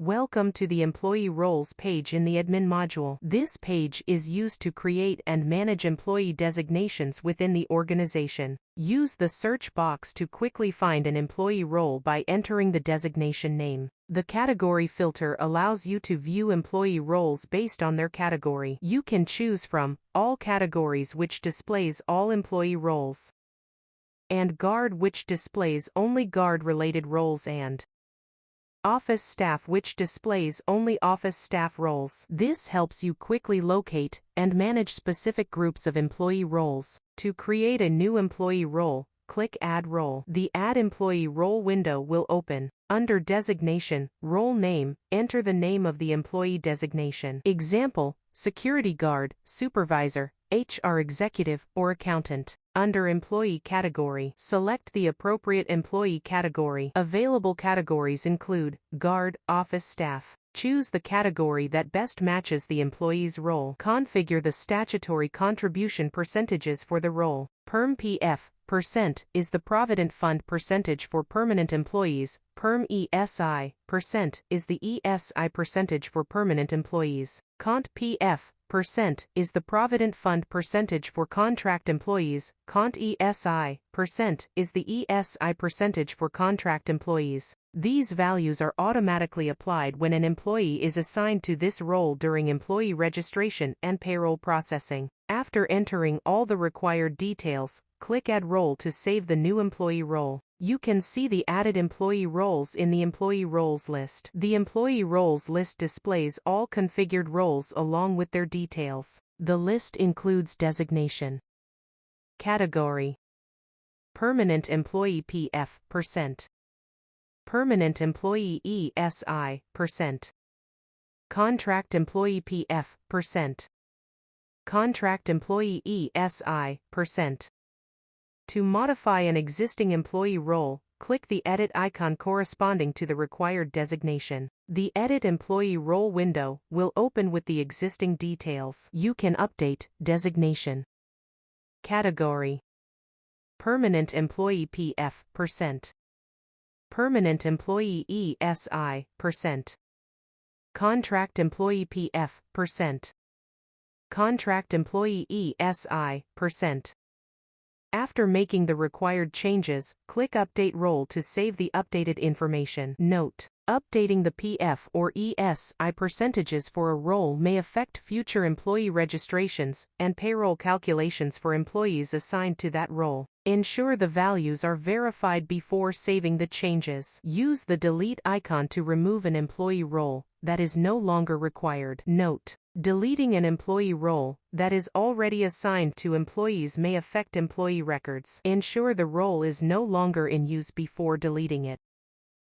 Welcome to the Employee Roles page in the Admin module. This page is used to create and manage employee designations within the organization. Use the search box to quickly find an employee role by entering the designation name. The category filter allows you to view employee roles based on their category. You can choose from All Categories, which displays all employee roles, and Guard, which displays only guard-related roles, and Office Staff, which displays only office staff roles. This helps you quickly locate and manage specific groups of employee roles. To create a new employee role, click Add Role. The Add Employee Role window will open. Under Designation, Role Name, enter the name of the employee designation. Example: Security Guard, Supervisor, HR Executive, or Accountant. Under Employee Category, select the appropriate employee category. Available categories include Guard, Office Staff. Choose the category that best matches the employee's role. Configure the statutory contribution percentages for the role. Perm PF % is the Provident Fund percentage for permanent employees. Perm ESI % is the ESI percentage for permanent employees. Cont PF % is the Provident Fund percentage for contract employees. Cont ESI % is the ESI percentage for contract employees. These values are automatically applied when an employee is assigned to this role during employee registration and payroll processing. After entering all the required details, click Add Role to save the new employee role. You can see the added employee roles in the Employee Roles list. The Employee Roles list displays all configured roles along with their details. The list includes designation, category, permanent employee PF %, permanent employee ESI %, contract employee PF %, contract employee ESI %. To modify an existing employee role, click the edit icon corresponding to the required designation. The Edit Employee Role window will open with the existing details. You can update designation, category, permanent employee PF %, permanent employee ESI %, contract employee PF %, contract employee ESI %. After making the required changes, click Update Role to save the updated information. Note: updating the PF or ESI percentages for a role may affect future employee registrations and payroll calculations for employees assigned to that role. Ensure the values are verified before saving the changes. Use the Delete icon to remove an employee role that is no longer required. Note: deleting an employee role that is already assigned to employees may affect employee records. Ensure the role is no longer in use before deleting it.